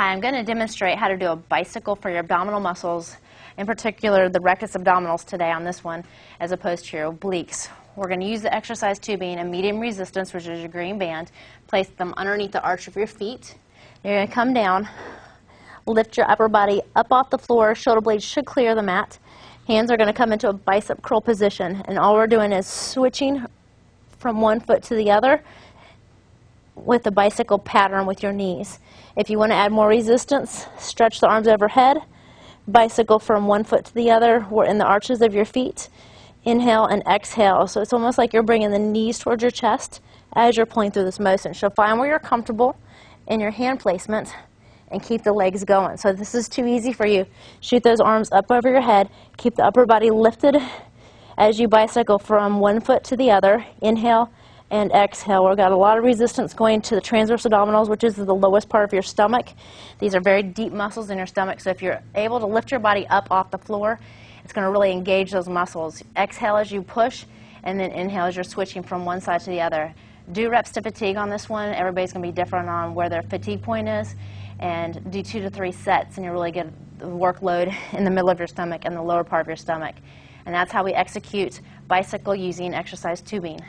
Hi, I'm going to demonstrate how to do a bicycle for your abdominal muscles, in particular the rectus abdominals today on this one, as opposed to your obliques. We're going to use the exercise tubing and medium resistance, which is your green band, place them underneath the arch of your feet. You're going to come down, lift your upper body up off the floor, shoulder blades should clear the mat. Hands are going to come into a bicep curl position, and all we're doing is switching from one foot to the other with a bicycle pattern with your knees. If you want to add more resistance, stretch the arms overhead, bicycle from one foot to the other. We're in the arches of your feet. Inhale and exhale. So it's almost like you're bringing the knees towards your chest as you're pulling through this motion. So find where you're comfortable in your hand placement and keep the legs going. So if this is too easy for you, shoot those arms up over your head. Keep the upper body lifted as you bicycle from one foot to the other. Inhale and exhale. We've got a lot of resistance going to the transverse abdominals, which is the lowest part of your stomach. These are very deep muscles in your stomach, so if you're able to lift your body up off the floor, it's going to really engage those muscles. Exhale as you push, and then inhale as you're switching from one side to the other. Do reps to fatigue on this one. Everybody's going to be different on where their fatigue point is, and do 2 to 3 sets, and you really get the workload in the middle of your stomach and the lower part of your stomach. And that's how we execute bicycle using exercise tubing.